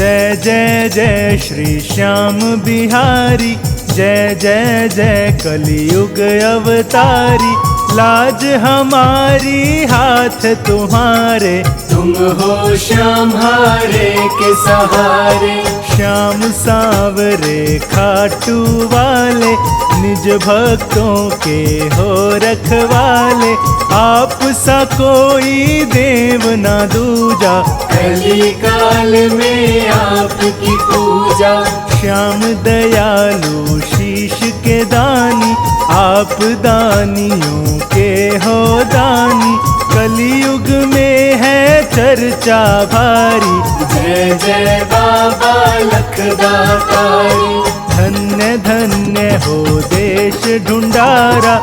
जय जय जय श्री श्याम बिहारी, जय जय जय कलियुग अवतारी। लाज हमारी हाथ तुम्हारे, तुम हो श्याम हारे के सहारे। श्याम सांवरे खाटू वाले, निज भक्तों के हो रखवाले। आप सा कोई देव ना दूजा, कली काल में आपकी पूजा। श्याम दयालु शीश के दानी, आप दानियों के हो दानी। कलियुग में है चर्चा भारी, जय जय बाबा लखदातारी। धन्य धन्य हो देश ढूंढारा,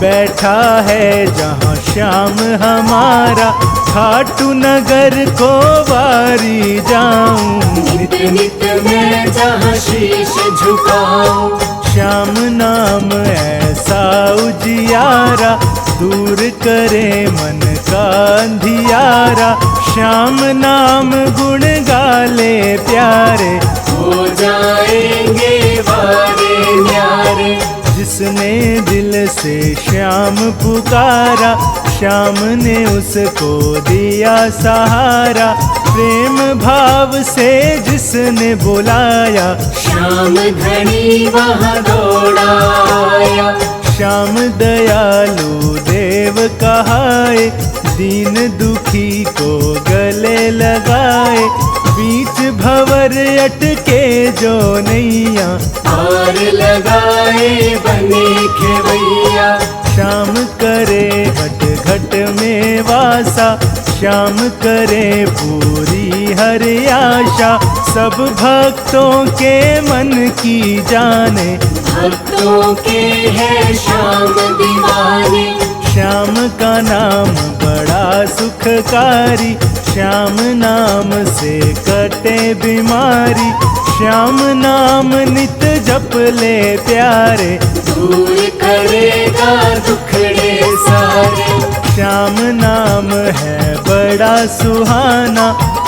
बैठा है जहाँ श्याम हमारा। खाटू नगर को वारी जाऊं, नित नित मैं जहाँ शीश झुकाऊं। श्याम नाम ऐसा उजियारा, दूर करे मन का अंधियारा। श्याम नाम गुण गाले प्यारे, हो जाएंगे वारे न्यारे। जिसने दिल से श्याम पुकारा, श्याम ने उसको दिया सहारा। प्रेम भाव से जिसने बुलाया, श्याम धनी वहाँ दौड़ाया। श्याम दयालु देव कहाए, दीन दुखी को गले लगाए। बीच भंवर अटके जो नैया, पार लगाए बने खेवैया। श्याम करे घट घट में वासा, श्याम करे पूरी हर आशा। सब भक्तों के मन की जाने, भक्तों के है श्याम दीवाने। श्याम का नाम बड़ा सुखकारी, श्याम नाम से कटे बीमारी। श्याम नाम नित जप ले प्यारे, दूर करेगा दुखड़े सारे। श्याम नाम है बड़ा सुहाना,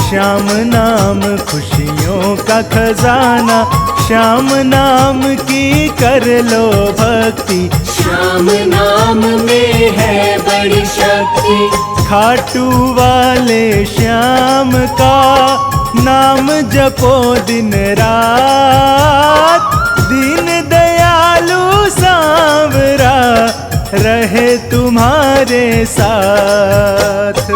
श्याम नाम खुशियों का खजाना। श्याम नाम की कर लो भक्ति, श्याम नाम में है बड़ी शक्ति। खाटू वाले श्याम का नाम जपो दिन रात। दीन दयालु सांवरा रहे तुम्हारे साथ।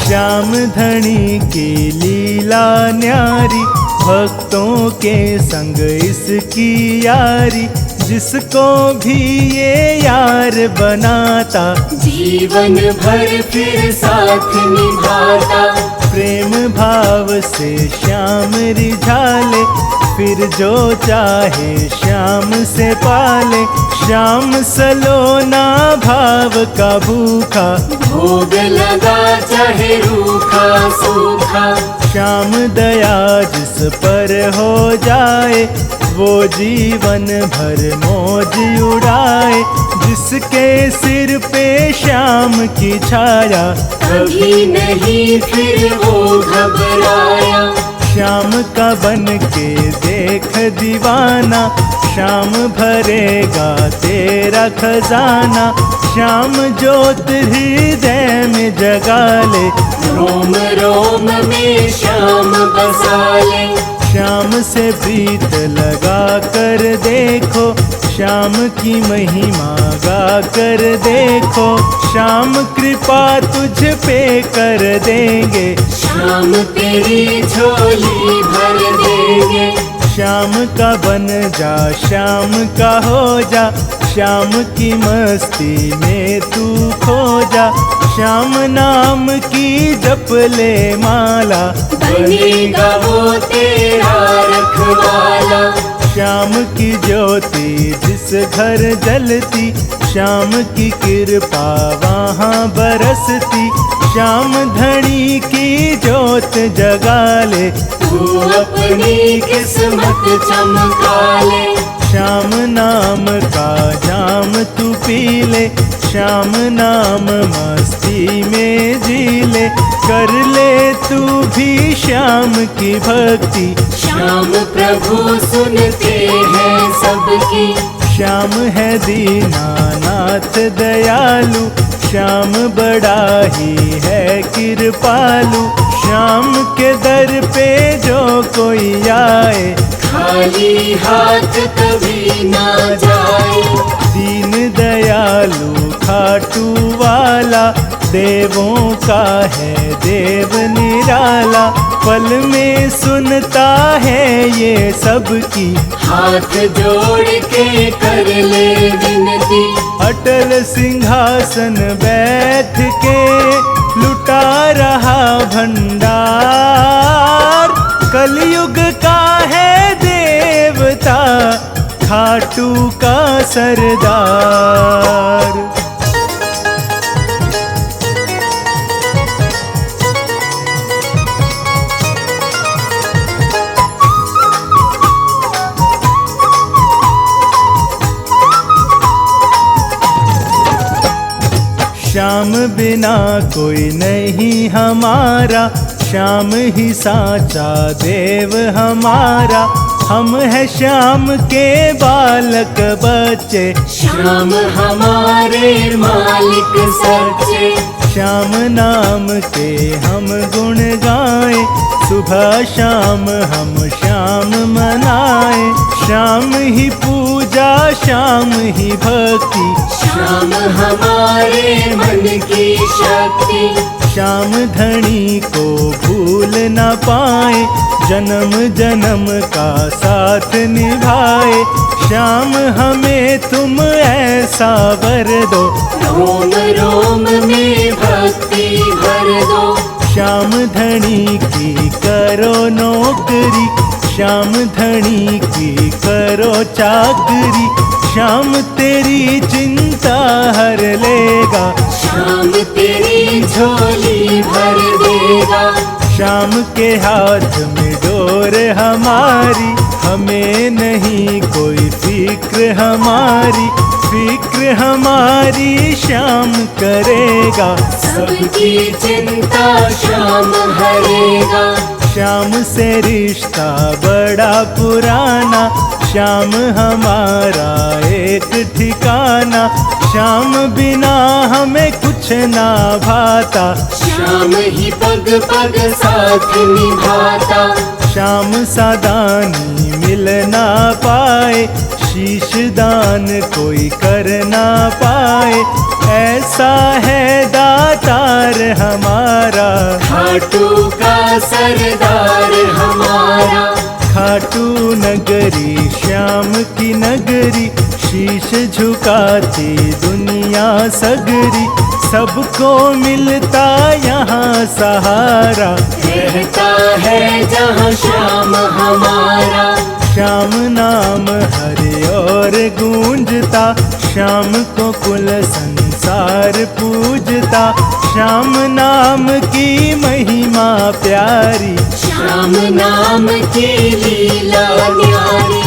श्याम धनी की लीला न्यारी, भक्तों के संग इसकी यारी। जिसको भी ये यार बनाता, जीवन भर फिर साथ निभाता। प्रेम भाव से श्याम रिझाले, फिर जो चाहे श्याम से पाले। श्याम सलोना भाव का भूखा, भोग लगा चाहे रूखा सूखा। श्याम दया जिस पर हो जाए, वो जीवन भर मौज उड़ाए। जिसके सिर पे श्याम की छाया, कभी नहीं फिर वो घबराया। श्याम का बन के देख दीवाना, श्याम भरेगा तेरा खजाना। श्याम ज्योत हृदय में जगा ले, रोम रोम में श्याम बसा ले। श्याम से प्रीत लगा कर देखो, श्याम की महिमा गा कर देखो। श्याम कृपा तुझ पे कर देंगे, श्याम तेरी झोली भर देंगे। श्याम का बन जा, श्याम का हो जा। श्याम की मस्ती में तू खो जा। श्याम नाम की जप ले माला, बनेगा वो तेरा रखवाला। श्याम की ज्योति जिस घर जलती, श्याम की कृपा वहाँ बरसती। श्याम धनी की ज्योत जगा ले, तू अपनी किस्मत चमका ले। श्याम नाम का जाम तू पी ले, श्याम नाम मस्ती में जी ले, कर ले तू भी श्याम की भक्ति। श्याम प्रभु सुनते हैं सबकी। श्याम है दीनानाथ दयालु, श्याम बड़ा ही है कृपालु। श्याम के दर पे जो कोई आए, खाली हाथ कभी ना जाए। दीन दयालु खाटू वाला, देवों का है देव निराला। पल में सुनता है ये सबकी, हाथ जोड़ के कर ले विनती। अटल सिंहासन बैठ के लुटा रहा भंडार। कलयुग का है देवता, खाटू का सरदार। श्याम बिना कोई नहीं हमारा, श्याम ही साचा देव हमारा। हम है श्याम के बालक बच्चे, श्याम हमारे मालिक सच्चे। श्याम नाम के हम गुण गाएं, सुबह शाम हम श्याम मनाएं। श्याम ही पूजा, श्याम ही भक्ति, श्याम हमारे मन की शक्ति। श्याम धनी को भूल न पाए, जन्म जन्म का साथ निभाए। श्याम हमें तुम ऐसा वर दो, रोम रोम में भक्ति भर दो। श्याम धनी की करो नौकरी, श्याम धनी की करो चाकरी। श्याम तेरी चिंता हर लेगा, श्याम तेरी झोली भर देगा। श्याम के हाथ में डोर हमारी, हमें नहीं कोई फिक्र हमारी। फिक्र हमारी श्याम करेगा, सबकी चिंता श्याम हरेगा। श्याम से रिश्ता बड़ा पुराना, श्याम हमारा एक ठिकाना। श्याम बिना हमें कुछ ना भाता, श्याम ही पग पग साथ निभाता। श्याम सादानी मिल ना पाए, शीश दान कोई कर ना पाए। ऐसा है दातार हमारा, खाटू का सरदार हमारा। खाटू नगरी श्याम की नगरी, शीश झुकाती दुनिया सगरी। सबको मिलता यहाँ सहारा, रहता है जहाँ श्याम हमारा। श्याम नाम हरे और गूंजता, श्याम को कुल संसार पूजता। श्याम नाम की महिमा प्यारी, श्याम नाम की लीला न्यारी।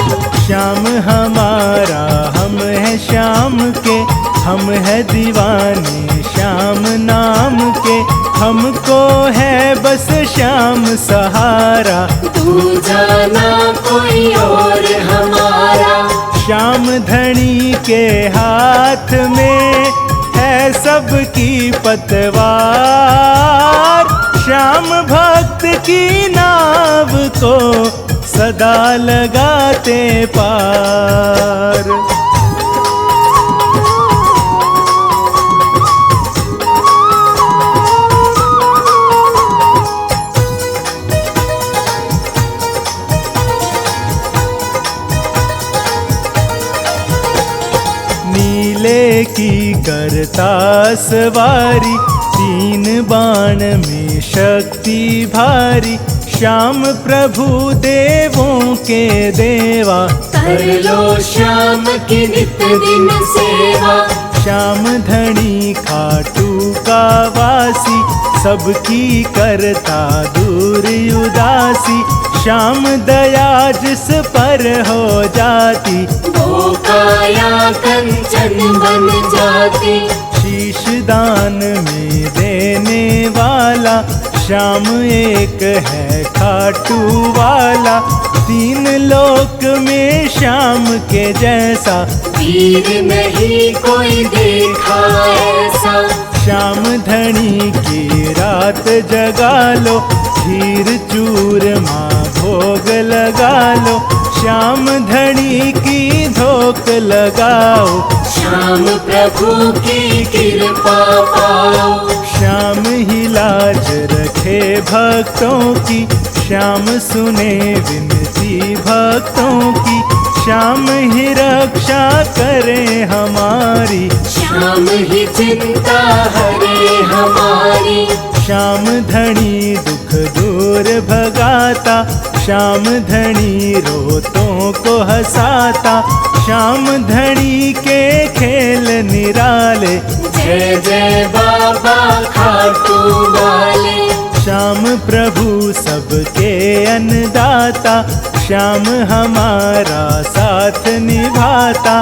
श्याम हमारा हम है श्याम के, हम है दीवाने श्याम नाम के। हमको है बस श्याम सहारा, तू जाना कोई और हमारा। श्याम धनी के हाथ में है सबकी पतवार। श्याम भक्त की नाव को सदा लगाते पार। नीले की करता सवारी, तीन बाण में शक्ति भारी। श्याम प्रभु देवों के देवा, कर लो श्याम की नित दिन सेवा। श्याम धनी खाटू का वासी, सबकी करता दूर उदासी, श्याम दया जिस पर हो जाती, वो काया कंचन बन जाती। शीश दान में देने वाला, श्याम एक है खाटू वाला, तीन लोक में श्याम के जैसा, वीर नहीं कोई देखा ऐसा। श्याम धनी की रात जगा लो, खीर चूरमा भोग लगा लो, श्याम धनी की धोक लगाओ, श्याम प्रभु की कृपा पाओ। श्याम ही लाज रखे भक्तों की, श्याम सुने विनती भक्तों की, श्याम ही रक्षा करे हमारी, श्याम ही चिंता हरे हमारी। श्याम धनी दुख दूर भगाता, श्याम धनी रोतों को हंसाता, श्याम धनी के खेल निराले, जय जय बाबा खाटू वाले। श्याम प्रभु सबके अन्नदाता, श्याम हमारा साथ निभाता,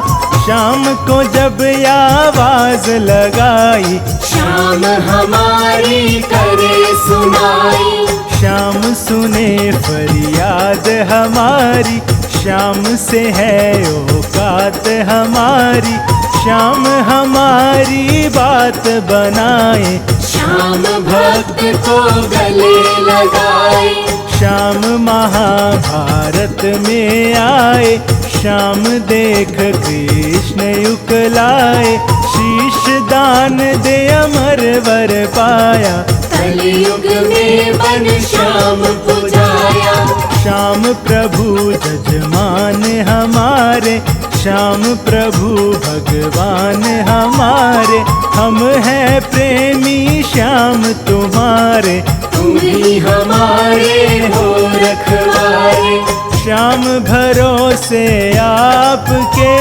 श्याम को जब आवाज लगाई, श्याम हमारी करे सुनाई। श्याम सुने फरियाद हमारी, श्याम से है औकात हमारी, श्याम हमारी बात बनाए, श्याम भक्त को गले लगाए। श्याम महाभारत में आए, श्याम देख कृष्ण युकलाए, शीश दान दे अमर वर पाया, कलयुग में बन श्याम पुजाया। श्याम प्रभु जजमान हमारे, श्याम प्रभु भगवान हमारे, हम हैं प्रेमी श्याम तुम्हारे, तुम ही हमारे हो रखवारे। श्याम भरोसे आपके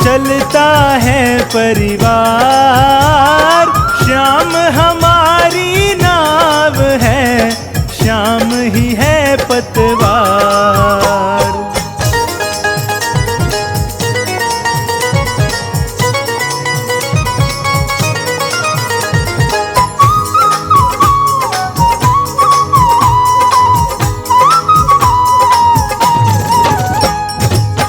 चलता है परिवार, श्याम हमारी नाव है, श्याम ही है पतवार।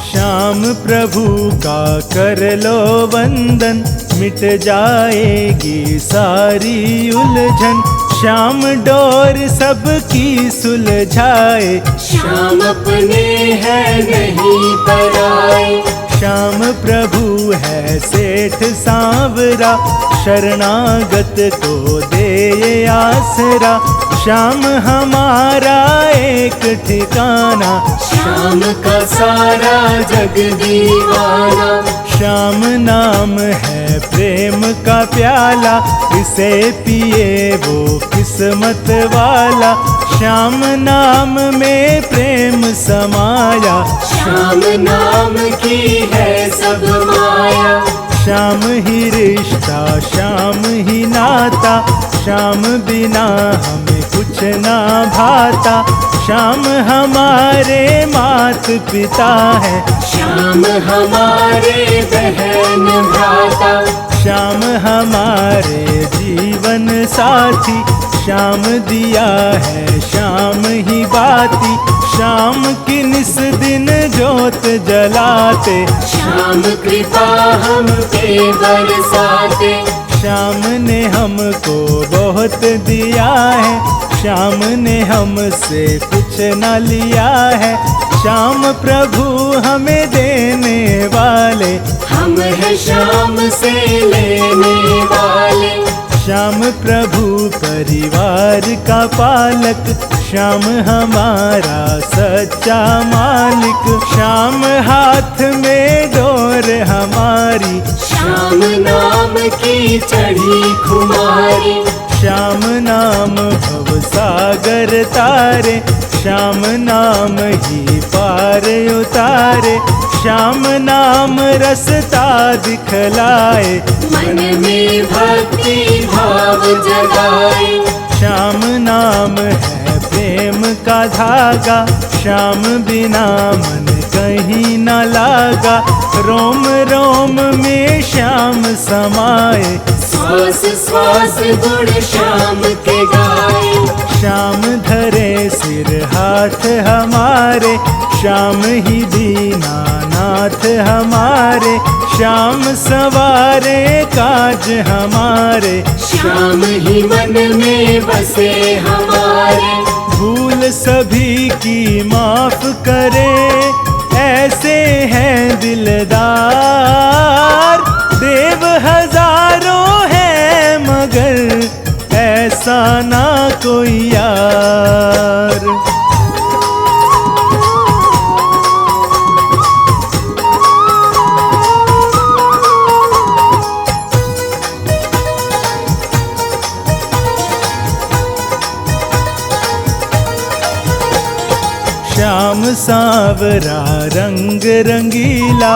श्याम प्रभु का कर लो वंदन, मिट जाएगी सारी उलझन, श्याम डोर सबकी सुलझाए, श्याम अपने है नहीं पराए। श्याम प्रभु है सेठ सांवरा, शरणागत को दे ये आसरा, श्याम हमारा एक ठिकाना, श्याम का सारा जग दीवाना। श्याम नाम है प्रेम का प्याला, इसे पिए वो किस्मत वाला, श्याम नाम में प्रेम समाया, श्याम नाम की है सब माया। श्याम ही रिश्ता श्याम ही नाता, श्याम बिना हमें कुछ ना भाता, श्याम हमारे मात पिता है, श्याम हमारे बहन भ्राता। श्याम हमारे जीवन साथी, श्याम दिया है श्याम ही बाती, श्याम की निस दिन जोत जलाते, श्याम कृपा हम पे बरसाते। श्याम ने हमको बहुत दिया है, श्याम ने हमसे कुछ न लिया है, श्याम प्रभु हमें देने वाले, हम है श्याम से लेने वाले। श्याम प्रभु परिवार का पालक, श्याम हमारा सच्चा मालिक, श्याम हाथ में डोर हमारी, श्याम नाम की चढ़ी खुमारी। श्याम नाम भव सागर तारे, श्याम नाम ही पार उतारे, श्याम नाम रसता दिखलाए, मन में भक्ति भाव जगाए। श्याम नाम है प्रेम का धागा, श्याम बिना मन कहीं न लागा। रोम रोम में श्याम समाए, श्वास श्वास गुण श्याम के गाए। श्याम धरे सिर हाथ हमारे, श्याम ही दीनानाथ हमारे। श्याम सवारे काज हमारे, श्याम ही मन में बसे हमारे। भूल सभी की माफ करे, ऐसे हैं दिलदार। देव हजारों हैं मगर ऐसा ना कोई यार। श्याम सावरा रंग रंगीला,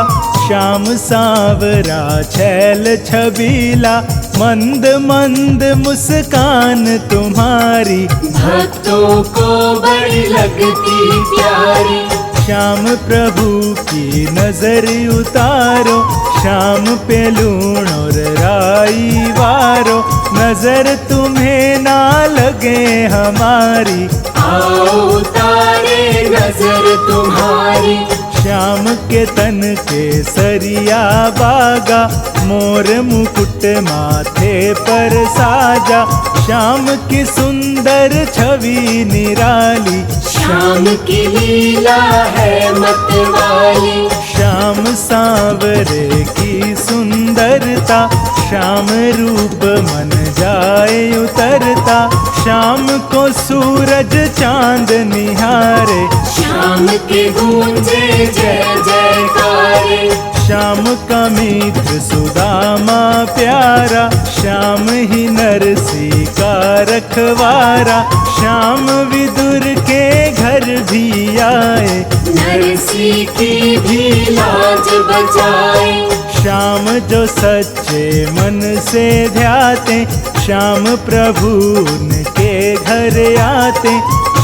श्याम सावरा छैल छबीला। मंद मंद मुस्कान तुम्हारी, भक्तों को बड़ी लगती प्यारी। श्याम प्रभु की नजर उतारो, श्याम पे लूण और राई वारो। नजर तुम्हें ना लगे हमारी, आओ उतारे नजर तुम्हारी। श्याम के तन के सरिया बागा, मोर मुकुट माथे पर साजा। श्याम की सुंदर छवि निराली, श्याम की लीला है मतवाली। श्याम सांवरे की सुंदरता, श्याम रूप मन जाए उतरता। श्याम को सूरज चांद निहारे, श्याम के गूंजे जय जयकारे। श्याम का मित्र सुदामा प्यारा, श्याम ही नरसी का रखवारा। श्याम विदुर के घर भी आए, नरसी की भी लाज बचाए। श्याम जो सच्चे मन से ध्याते, श्याम प्रभु उनके घर आते।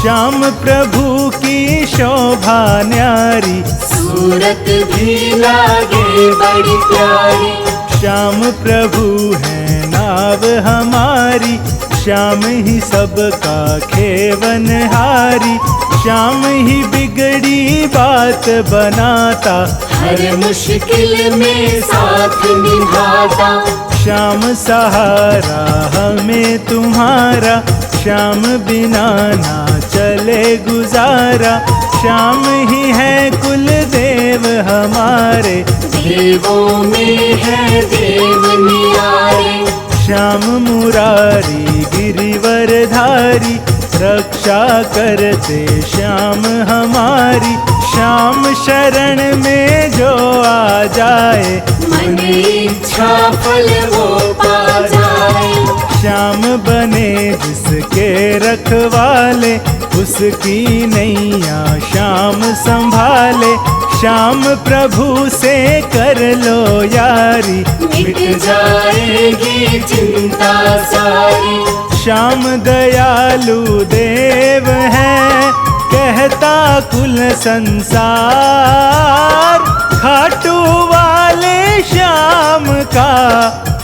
श्याम प्रभु की शोभा न्यारी, सूरत भी लागे बड़ी प्यारी। श्याम प्रभु है नाव हमारी, श्याम ही सबका खेवनहारी। श्याम ही बिगड़ी बात बनाता, हर मुश्किल में साथ निभाता। श्याम सहारा हमें तुम्हारा, श्याम बिना ना चले गुजारा। श्याम ही है कुल देव हमारे, देवों में है देव नियारे। श्याम मुरारी गिरिवरधारी, रक्षा करते श्याम हमारी। श्याम शरण में जो आ जाए, मन इच्छा फल वो पा जाए। श्याम बने जिसके रखवाले, उसकी नैया श्याम संभाले। श्याम प्रभु से कर लो यारी, मिट जाएगी चिंता सारी। श्याम दयालु देव है, कहता कुल संसार। खाटू वाले श्याम का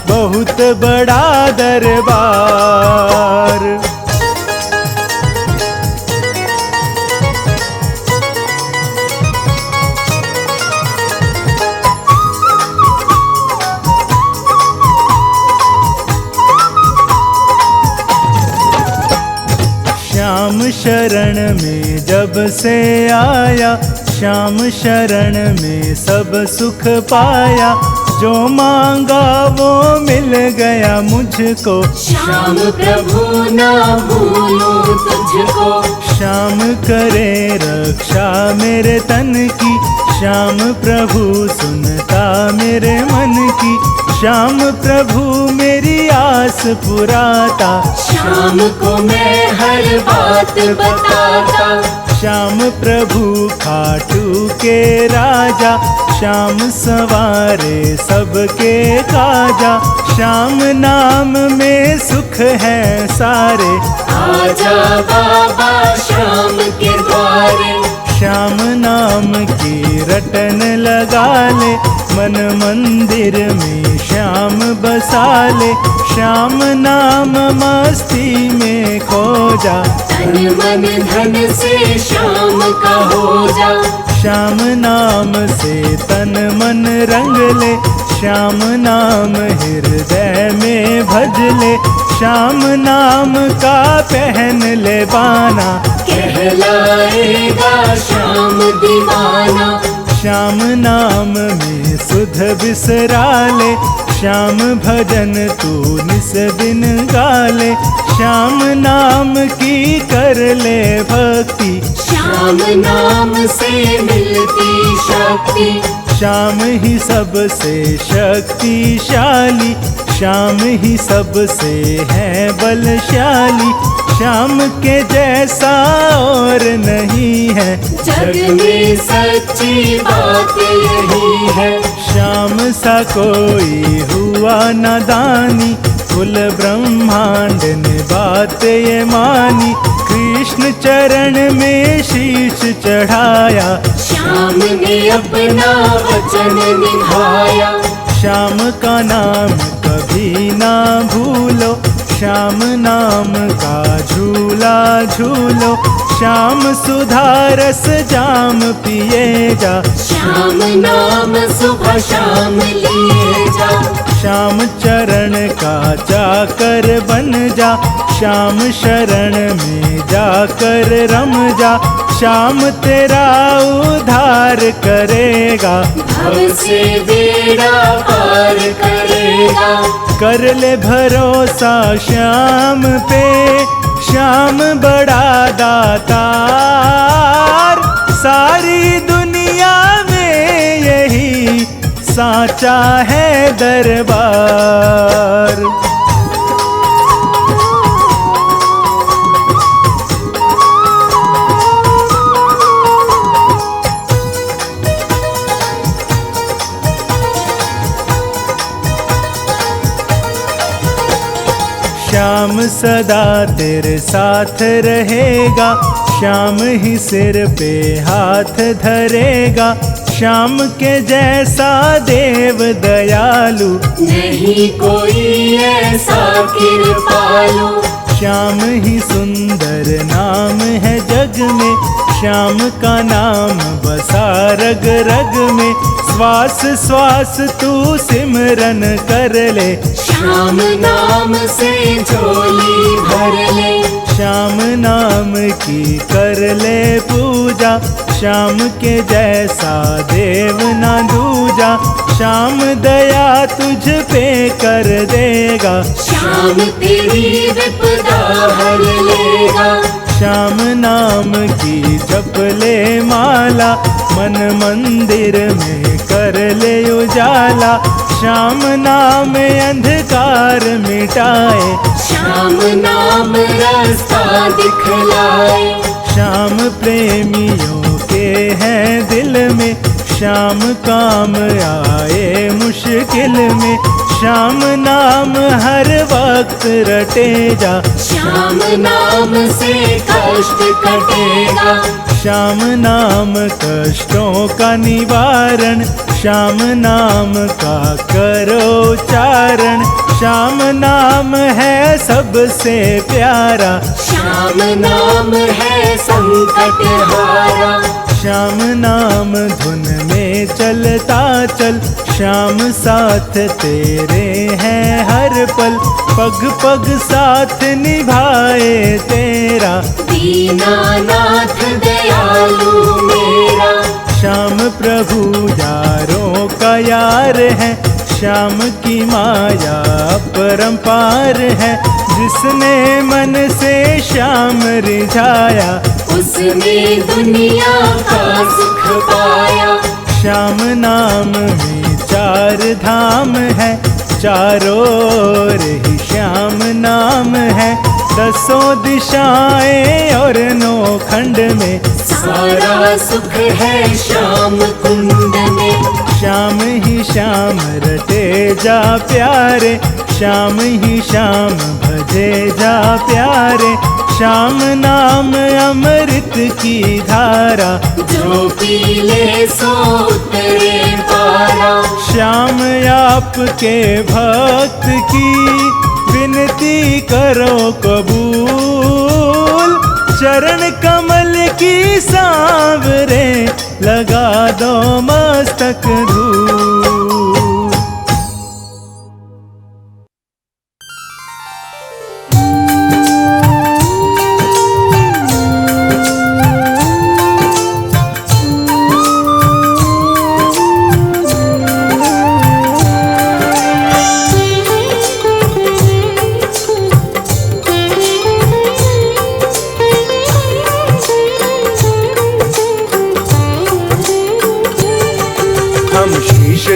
बहुत बड़ा दरबार। श्याम शरण में जब से आया, श्याम शरण में सब सुख पाया। जो मांगा वो मिल गया मुझको, श्याम प्रभु ना भूलूं तुझको। श्याम करे रक्षा मेरे तन की, श्याम प्रभु सुनता मेरे मन की। श्याम प्रभु मेरी आस पुराता, श्याम को मैं हर बात बताता। श्याम प्रभु खाटू के राजा, श्याम संवारे सबके काजा, श्याम नाम में सुख है सारे। आजा बाबा श्याम के द्वारे, श्याम नाम की रटन लगा ले, मन मंदिर में श्याम बसा ले। श्याम नाम मस्ती में खो जा, तन मन धन से श्याम का हो जा। श्याम नाम से तन मन रंग ले, श्याम नाम हृदय में भज ले। श्याम नाम का पहन ले बाना, कहलाएगा श्याम दीवाना। श्याम नाम में सुध बिसरा ले, श्याम भजन तू निस दिन गाले। श्याम नाम की कर ले भक्ति, श्याम नाम से मिलती शक्ति। श्याम ही सबसे शक्तिशाली, श्याम ही सबसे है बलशाली। श्याम के जैसा और नहीं है, जग में सच्ची बात यही है। श्याम सा कोई हुआ न दानी, कुल ब्रह्मांड ने बात ये मानी। कृष्ण चरण में शीश चढ़ाया, श्याम ने अपना वचन निभाया। श्याम का नाम कभी ना भूलो, श्याम नाम का झूला झूलो। श्याम सुधारस जाम पिए जा, श्याम नाम सुबह शाम लिए जा। श्याम चरण का जाकर बन जा, श्याम शरण में जाकर रम जा। श्याम तेरा उद्धार करेगा, भव से बेड़ा पार करेगा। कर ले भरोसा श्याम पे, श्याम बड़ा दातार। सारी दुनिया में यही साचा है दरबार। श्याम सदा तेरे साथ रहेगा, श्याम ही सिर पे हाथ धरेगा। श्याम के जैसा देव दयालु नहीं कोई ऐसा कृपालु। श्याम ही सुंदर नाम है जग में, श्याम का नाम बसा रग रग में। श्वास श्वास तू सिमरन कर ले, श्याम नाम से झोली भर ले। श्याम नाम की कर ले पूजा, श्याम के जैसा देव ना दूजा। श्याम दया तुझ पे कर देगा, श्याम तेरी विपदा हर लेगा। श्याम नाम की जप ले माला, मन मंदिर में कर ले उजाला। श्याम नाम अंधकार मिटाए, श्याम नाम रास्ता दिखलाए। श्याम प्रेमियों के हैं दिल में, श्याम काम आए मुश्किल में। श्याम नाम हर वक्त रटे जा, श्याम नाम से कष्ट कटेगा। श्याम नाम कष्टों का निवारण, श्याम नाम का करो उच्चारण। श्याम नाम है सबसे प्यारा, श्याम नाम है संकट हारा। श्याम नाम धुन में चलता चल, श्याम साथ तेरे हैं हर पल। पग पग साथ निभाए तेरा, दीनानाथ दयालु मेरा। श्याम प्रभु यारों का यार है, श्याम की माया अपरंपार है। जिसने मन से श्याम रिझाया, उसने दुनिया का सुख पाया। श्याम नाम में चार धाम है, चारों ओर ही श्याम नाम है। दसों दिशाएं और नौ खंड में, सारा सुख है श्याम कुंड में। श्याम ही श्याम रटे जा प्यारे, श्याम ही श्याम भजे जा प्यारे। श्याम नाम अमृत की धारा, जो पी ले सो उतरे पारा। श्याम आपके भक्त की विनती करो कबूल, चरण कमल की सांवरे लगा दो मस्तक धूल।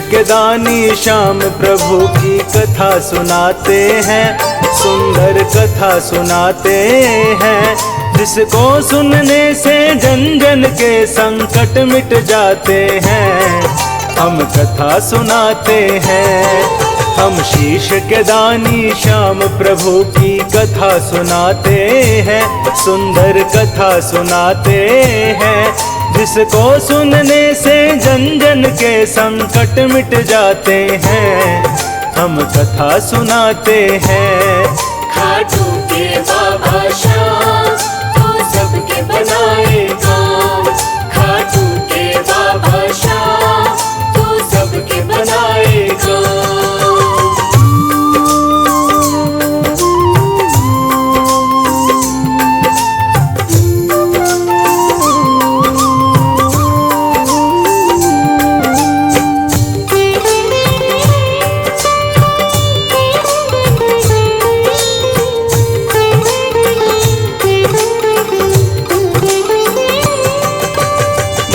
के दानी श्याम प्रभु की कथा सुनाते हैं, सुंदर कथा सुनाते हैं। जिसको सुनने से जन जन के संकट मिट जाते हैं, हम कथा सुनाते हैं। हम शीश के दानी श्याम प्रभु की कथा सुनाते हैं, सुंदर कथा सुनाते हैं। जिसको सुनने से जन जन के संकट मिट जाते हैं, हम कथा सुनाते हैं। खाटू के बाबा श्याम तो सबके बनाए काम, खाटू के बाबा श्याम तो सबके बनाए काम।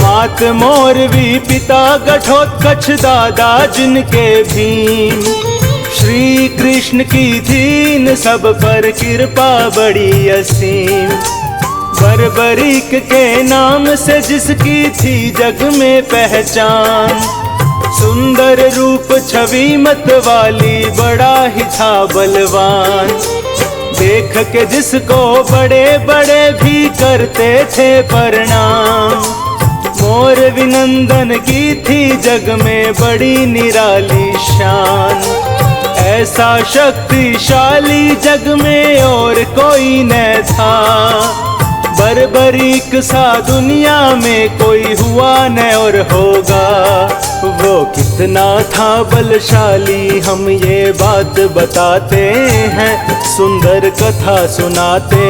मात मोरवी पिता घटोत्कच दादा जिनके भीम, श्री कृष्ण की थीन सब पर कृपा बड़ी असीम। बर्बरीक के नाम से जिसकी थी जग में पहचान, सुंदर रूप छवि मत वाली बड़ा ही था बलवान। देख के जिसको बड़े बड़े भी करते थे प्रणाम, मोर विनंदन की थी जग में बड़ी निराली शान। ऐसा शक्तिशाली जग में और कोई न था, बर्बरीक सा दुनिया में कोई हुआ न और होगा। वो कितना था बलशाली हम ये बात बताते हैं, सुंदर कथा सुनाते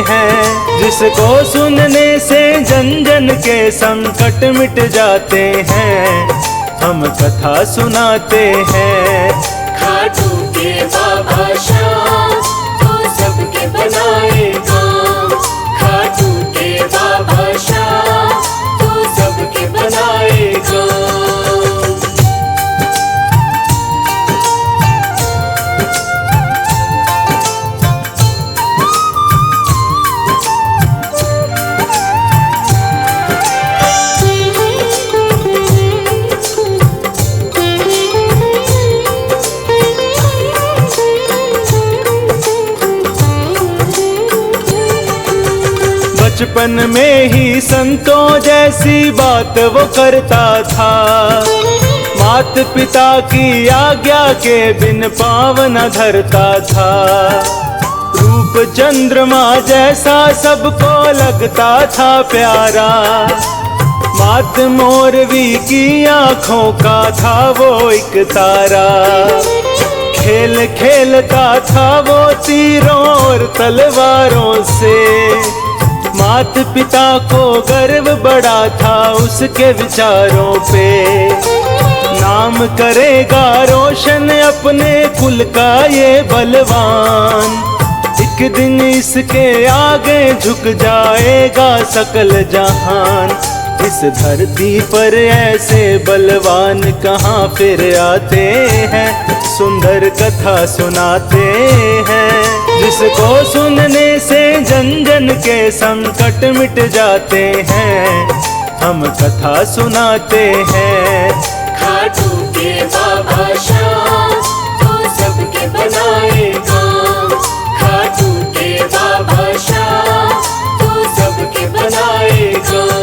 हैं। जिसको सुनने से जन जन के संकट मिट जाते हैं, हम कथा सुनाते हैं। खाटू के बाबा श्याम तो सबके बनाए काम, खाटू के बाबा श्याम तो सबके बनाए काम। बचपन में ही संतों जैसी बात वो करता था, मात पिता की आज्ञा के बिन पाँव न धरता था। रूप चंद्रमा जैसा सबको लगता था प्यारा, मात मोरवी की आँखों का था वो एक तारा। खेल खेलता था वो तीरों और तलवारों से, मात पिता को गर्व बड़ा था उसके विचारों पे। नाम करेगा रोशन अपने कुल का ये बलवान, एक दिन इसके आगे झुक जाएगा सकल जहान। इस धरती पर ऐसे बलवान कहाँ फिर आते हैं, सुंदर कथा सुनाते हैं। जिसको सुनने से जन जन के संकट मिट जाते हैं, हम कथा सुनाते हैं। खाटू के बाबा श्याम तो सबके बनाए काम। खाटू के बाबा श्याम तो सबके बनाए काम।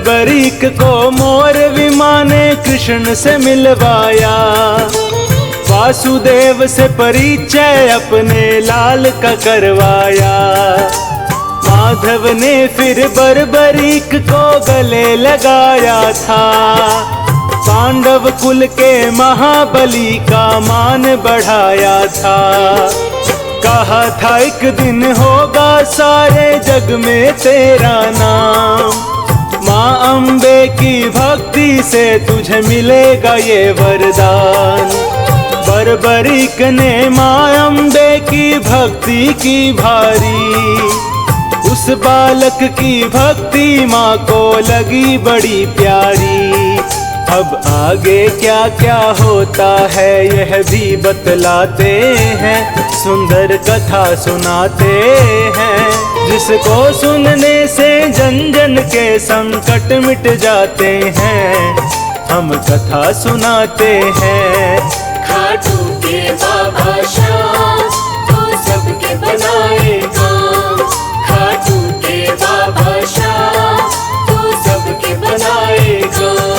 बरीक को मोर विमान ने कृष्ण से मिलवाया। वासुदेव से परिचय अपने लाल का करवाया। माधव ने फिर बरबरीक को गले लगाया था। पांडव कुल के महाबली का मान बढ़ाया था। कहा था एक दिन होगा सारे जग में तेरा नाम। माँ अम्बे की भक्ति से तुझे मिलेगा ये वरदान। बरबरीक ने माँ अम्बे की भक्ति की भारी। उस बालक की भक्ति माँ को लगी बड़ी प्यारी। अब आगे क्या क्या होता है यह भी बतलाते हैं। सुंदर कथा सुनाते हैं जिसको सुनने से जन जन के संकट मिट जाते हैं। हम कथा सुनाते हैं। खाटू के बाबा श्याम तो सबके बनाए काम। खाटू के बाबा श्याम तो सबके बनाए काम।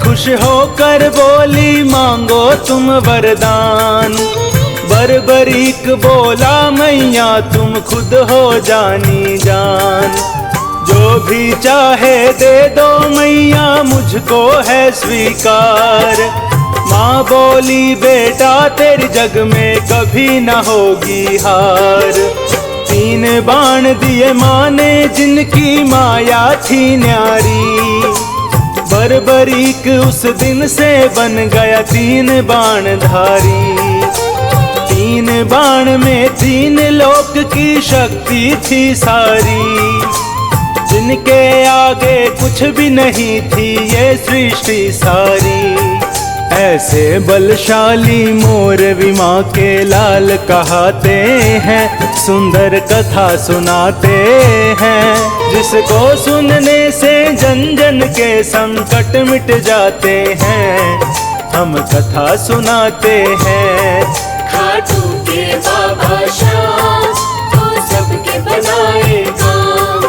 खुश होकर बोली मांगो तुम वरदान। बरबरीक बोला मैया तुम खुद हो जानी जान। जो भी चाहे दे दो मैया मुझको है स्वीकार। माँ बोली बेटा तेरे जग में कभी न होगी हार। 3 बाण दिए माँ ने जिनकी माया थी न्यारी। बरबरीक उस दिन से बन गया 3 बाण धारी। 3 बाण में 3 लोक की शक्ति थी सारी। जिनके आगे कुछ भी नहीं थी ये सृष्टि सारी। ऐसे बलशाली मोर विमा के लाल कहाते हैं। सुंदर कथा सुनाते हैं जिसको सुनने से जन जन के संकट मिट जाते हैं। हम कथा सुनाते हैं। खाटू के बाबा श्याम तो सबके बनाए काम।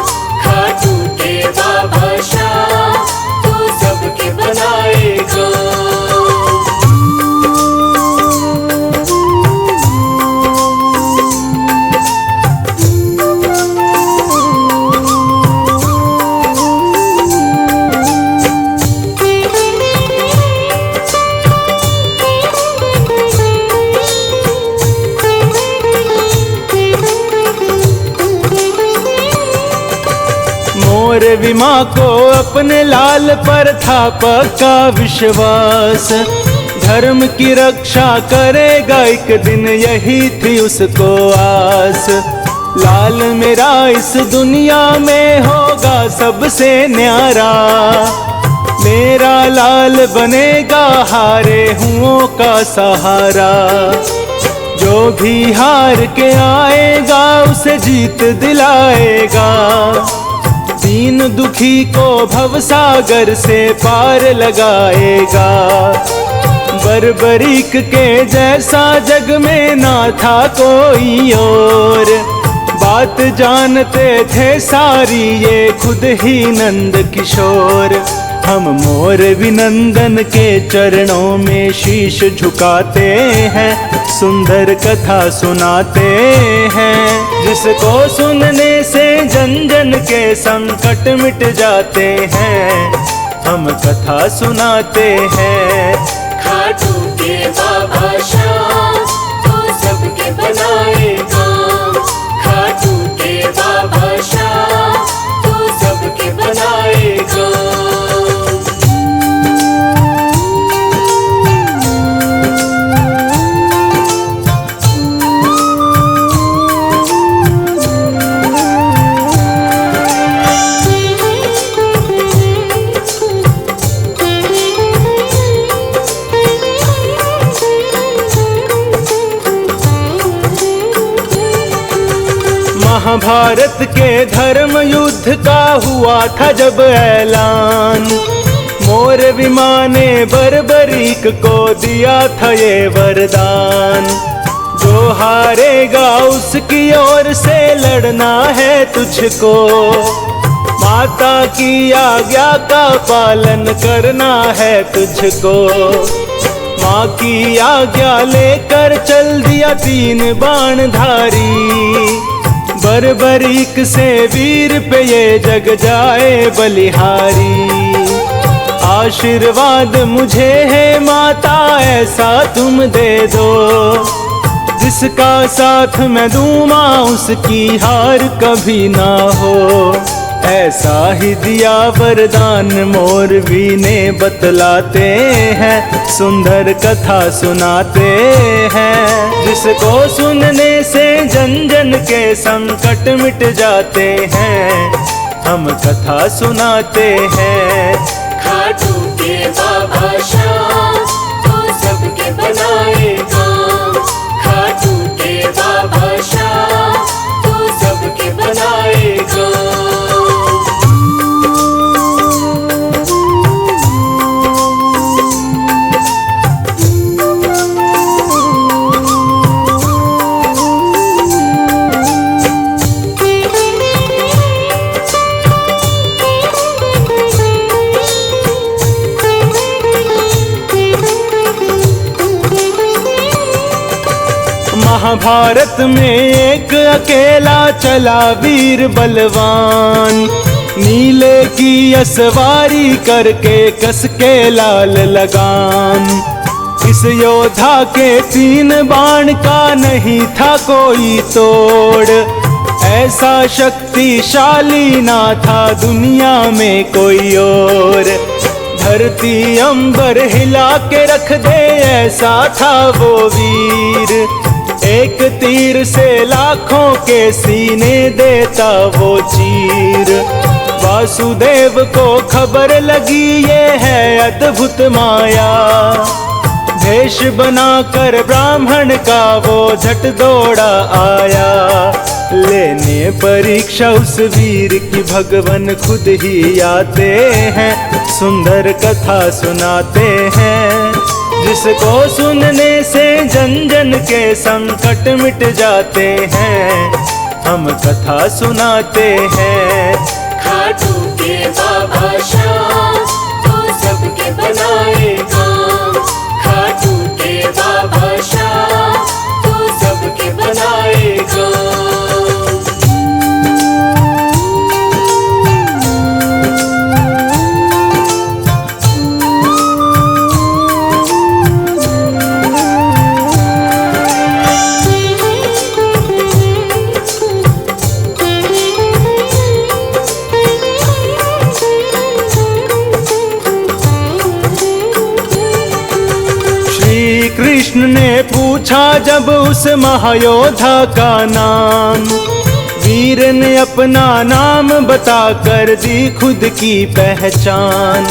खाटू के बाबा श्याम तो सबके बनाए काम। मोर विमा को अपने लाल पर था पक्का विश्वास। धर्म की रक्षा करेगा एक दिन यही थी उसको आस। लाल मेरा इस दुनिया में होगा सबसे न्यारा। मेरा लाल बनेगा हारे हुओं का सहारा। जो भी हार के आएगा उसे जीत दिलाएगा। दीन दुखी को भवसागर से पार लगाएगा। बरबरीक के जैसा जग में ना था कोई और। बात जानते थे सारी ये खुद ही नंद किशोर। हम मोर विनंदन के चरणों में शीश झुकाते हैं। सुंदर कथा सुनाते हैं जिसको सुनने से जन जन के संकट मिट जाते हैं, हम कथा सुनाते हैं। खाटू के बाबा श्याम तो सबके बनाए काम, खाटू के बाबा श्याम तो सबके बनाए काम। महाभारत के धर्म युद्ध का हुआ था जब ऐलान, मोरविमा ने बर्बरीक को दिया था ये वरदान। जो हारेगा उसकी ओर से लड़ना है तुझको, माता की आज्ञा का पालन करना है तुझको। माँ की आज्ञा लेकर चल दिया 3 बाणधारी, बर्बरीक से वीर पे ये जग जाए बलिहारी। आशीर्वाद मुझे है माता ऐसा तुम दे दो, जिसका साथ मैं दूँ माँ उसकी हार कभी ना हो। ऐसा ही दिया वरदान मोरवी ने बतलाते हैं, सुंदर कथा सुनाते हैं। जिसको सुनने से जन जन के संकट मिट जाते हैं, हम कथा सुनाते हैं। खाटू के बाबा श्याम तो सबके बनाए काम, खाटू के बाबा श्याम तो सबके बनाए काम। महाभारत में एक अकेला चला वीर बलवान, नीले की असवारी करके कस के लाल लगाम। इस योद्धा के 3 बाण का नहीं था कोई तोड़, ऐसा शक्तिशाली ना था दुनिया में कोई और। धरती अंबर हिला के रख दे ऐसा था वो वीर, एक तीर से लाखों के सीने देता वो चीर। वासुदेव को खबर लगी ये है अद्भुत माया, भेष बनाकर ब्राह्मण का वो झट दौड़ा आया। लेने परीक्षा उस वीर की भगवान खुद ही आते हैं, सुंदर कथा सुनाते हैं। जिसको सुनने से जन जन के संकट मिट जाते हैं, हम कथा सुनाते हैं। खाटू के बाबा श्याम तो सबके बनाए काम, खाटू के बाबा श्याम तो सबके बनाए काम। कृष्ण ने पूछा जब उस महायोद्धा का नाम, वीर ने अपना नाम बताकर दी खुद की पहचान।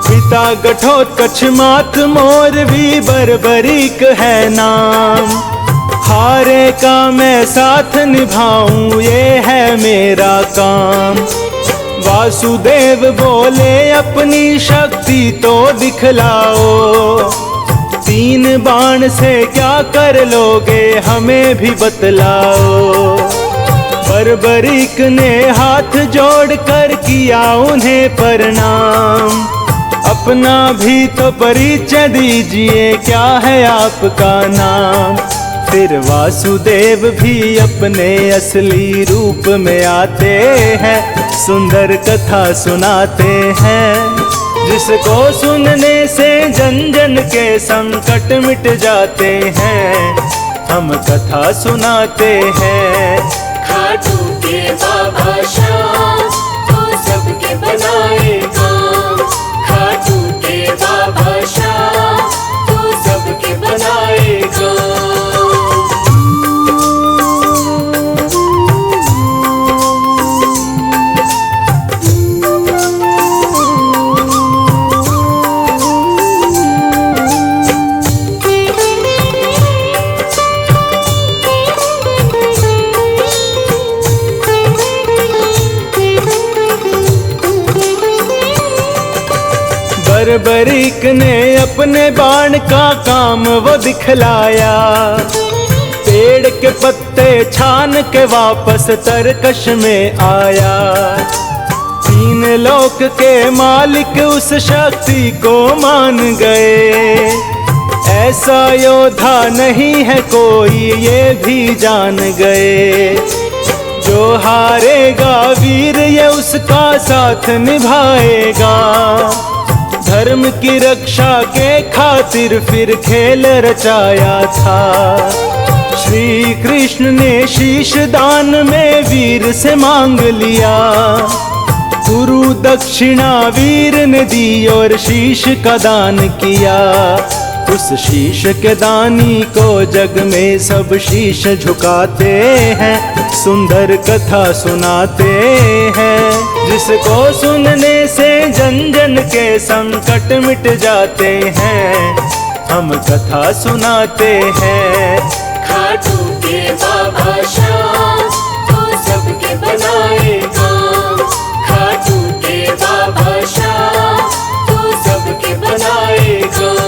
पिता घटोत्कच मात मोरवी बर्बरीक है नाम, हारे का मैं साथ निभाऊं ये है मेरा काम। वासुदेव बोले अपनी शक्ति तो दिखलाओ, 3 बाण से क्या कर लोगे हमें भी बतलाओ। बर्बरीक ने हाथ जोड़कर किया उन्हें प्रणाम, अपना भी तो परिचय दीजिए क्या है आपका नाम। फिर वासुदेव भी अपने असली रूप में आते हैं, सुंदर कथा सुनाते हैं। जिसको सुनने से जन जन के संकट मिट जाते हैं, हम कथा सुनाते हैं। खाटू के बाबा श्याम तो सबके बनाए काम, खाटू के बाबा श्याम तो सबके बनाए काम। बर्बरीक ने अपने बाण का काम वो दिखलाया, पेड़ के पत्ते छान के वापस तरकश में आया। तीन लोक के मालिक उस शक्ति को मान गए, ऐसा योद्धा नहीं है कोई ये भी जान गए। जो हारेगा वीर ये उसका साथ निभाएगा, धर्म की रक्षा के खातिर फिर खेल रचाया था। श्री कृष्ण ने शीश दान में वीर से मांग लिया, गुरु दक्षिणा वीर ने दी और शीश का दान किया। उस शीश के दानी को जग में सब शीश झुकाते हैं, सुंदर कथा सुनाते हैं। जिसको सुनने से जन जन के संकट मिट जाते हैं, हम कथा सुनाते हैं। खाटू के बाबा श्याम तो सबके बनाए काम, खाटू के बाबा श्याम तो सबके बनाए काम।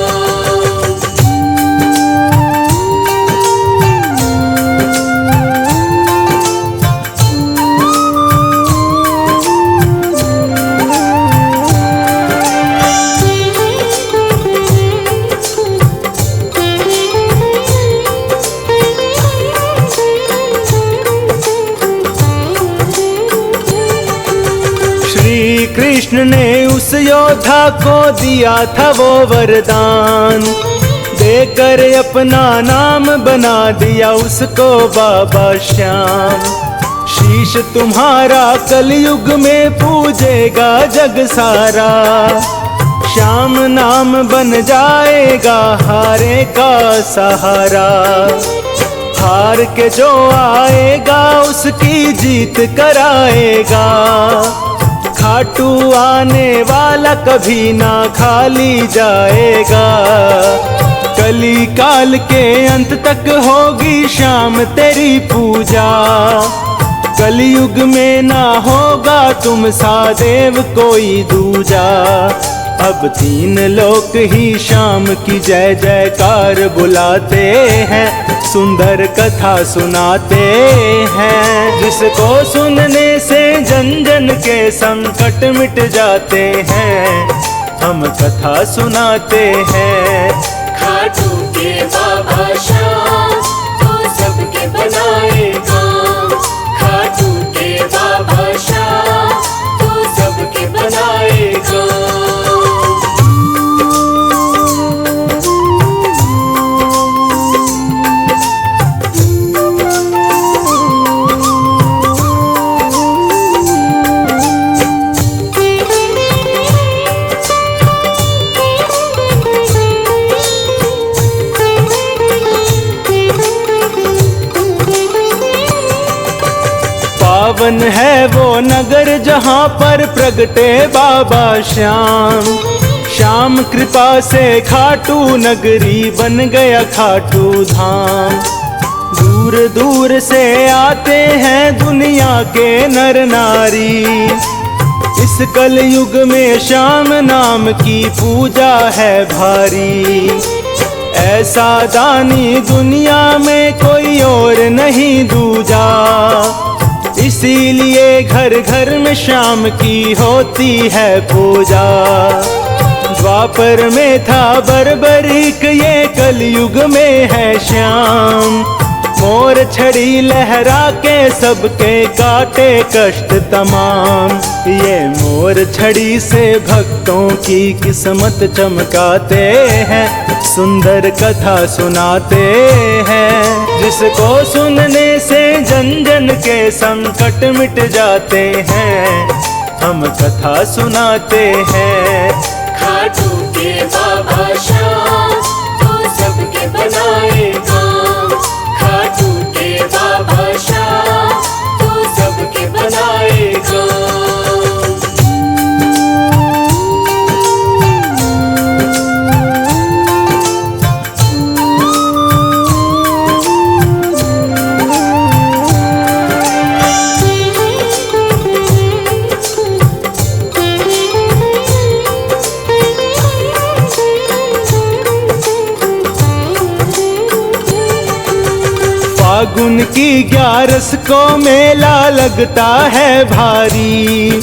कृष्ण ने उस योद्धा को दिया था वो वरदान, देकर अपना नाम बना दिया उसको बाबा श्याम। शीश तुम्हारा कलयुग में पूजेगा जग सारा, श्याम नाम बन जाएगा हारे का सहारा। हार के जो आएगा उसकी जीत कराएगा, खाटू आने वाला कभी ना खाली जाएगा। कली काल के अंत तक होगी श्याम तेरी पूजा, कलयुग में ना होगा तुम सा देव कोई दूजा। अब तीन लोक ही श्याम की जय जयकार बुलाते हैं, सुंदर कथा सुनाते हैं। जिसको सुनने से जन जन के संकट मिट जाते हैं, हम कथा सुनाते हैं। खाटू के बाबा श्याम तो सबके बनाए काम, खाटू के बाबा श्याम तो सबके बनाए काम। पावन है वो नगर जहाँ पर प्रगटे बाबा श्याम। श्याम कृपा से खाटू नगरी बन गया खाटू धाम। दूर दूर से आते हैं दुनिया के नर नारी, इस कलयुग में श्याम नाम की पूजा है भारी। ऐसा दानी दुनिया में कोई और नहीं दूजा, इसीलिए घर घर में श्याम की होती है पूजा। द्वापर में था बर्बरीक, ये कलयुग में है श्याम। मोर छड़ी लहरा के सबके काटे कष्ट तमाम। ये मोर छड़ी से भक्तों की किस्मत चमकाते हैं, सुंदर कथा सुनाते हैं। जिसको सुनने से जन जन के संकट मिट जाते हैं, हम कथा सुनाते हैं। खाटू के बाबा श्याम तो सबके बनाए काम। खाटू के बाबा श्याम तो सबके बनाए काम। फागुन की 11 को मेला लगता है भारी।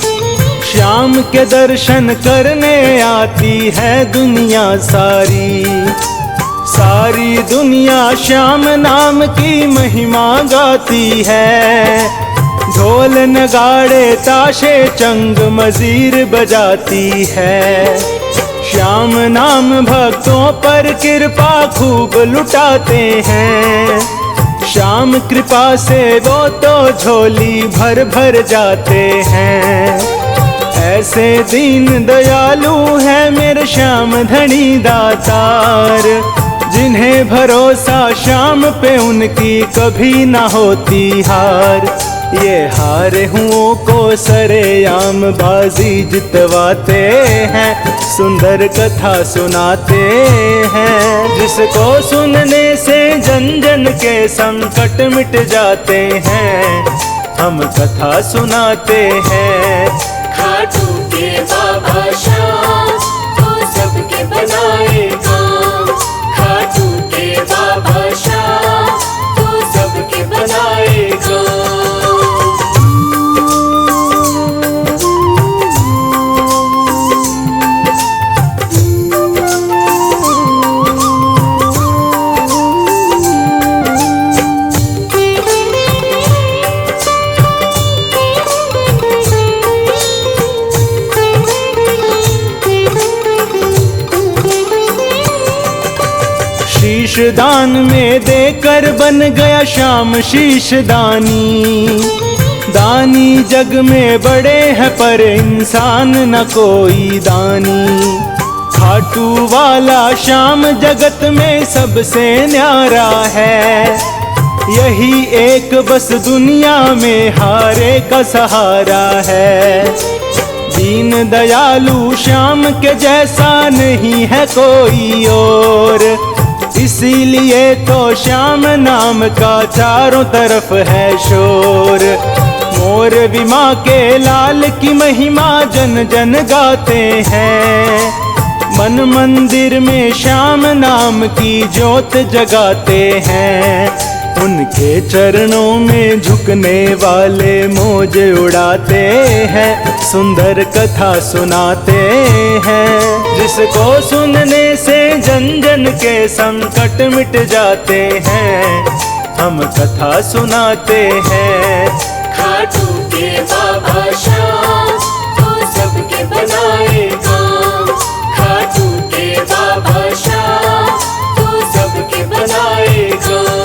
श्याम के दर्शन करने आती है दुनिया सारी। सारी दुनिया श्याम नाम की महिमा गाती है। ढोल नगाड़े ताशे चंग मजीर बजाती है। श्याम नाम भक्तों पर कृपा खूब लुटाते हैं। श्याम कृपा से वो तो झोली भर भर जाते हैं। ऐसे दीन दयालु है मेरे श्याम धनी दातार, जिन्हें भरोसा श्याम पे उनकी कभी ना होती हार। ये हारे हुओं को सरेआम बाजी जितवाते हैं, सुंदर कथा सुनाते हैं। जिसको सुनने से जन जन के संकट मिट जाते हैं, हम कथा सुनाते हैं। खाटू के बाबा श्याम तो सबके बनाए काम। खाटू के बाबा श्याम तो सबके बनाए काम। शीश दान में देकर बन गया श्याम शीश दानी। दानी जग में बड़े हैं पर इंसान न कोई दानी। खाटू वाला श्याम जगत में सबसे न्यारा है। यही एक बस दुनिया में हारे का सहारा है। दीन दयालु श्याम के जैसा नहीं है कोई और, इसीलिए तो श्याम नाम का चारों तरफ है शोर। मोर विमा के लाल की महिमा जन जन गाते हैं। मन मंदिर में श्याम नाम की ज्योत जगाते हैं। उनके चरणों में झुकने वाले मौज उड़ाते हैं, सुंदर कथा सुनाते हैं। जिसको सुनने से जन जन के संकट मिट जाते हैं, हम कथा सुनाते हैं। खाटू के बाबा श्याम तो सबके बनाए काम। खाटू के बाबा श्याम तो सबके बनाए काम।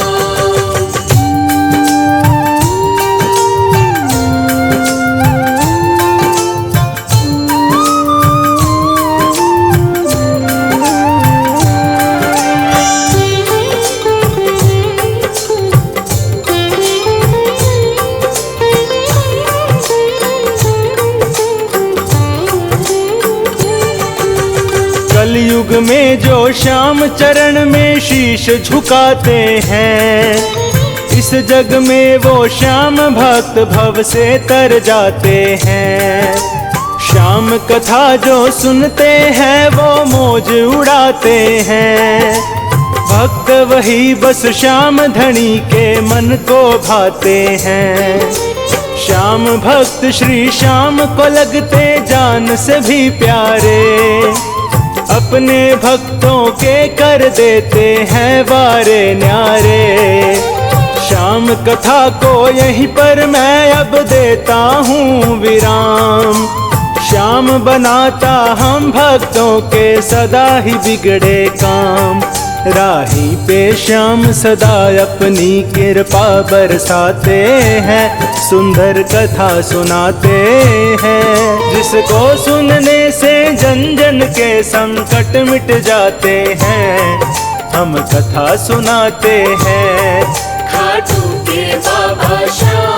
कलयुग में जो श्याम चरण में शीश झुकाते हैं, इस जग में वो श्याम भक्त भव से तर जाते हैं। श्याम कथा जो सुनते हैं वो मौज उड़ाते हैं। भक्त वही बस श्याम धनी के मन को भाते हैं। श्याम भक्त श्री श्याम को लगते जान से भी प्यारे। अपने भक्तों के कर देते हैं वारे न्यारे। श्याम कथा को यहीं पर मैं अब देता हूँ विराम। श्याम बनाता हम भक्तों के सदा ही बिगड़े काम। राही पे श्याम सदा अपनी कृपा बरसाते हैं, सुंदर कथा सुनाते हैं। जिसको सुनने से जन जन के संकट मिट जाते हैं, हम कथा सुनाते हैं। खाटू के बाबा श्याम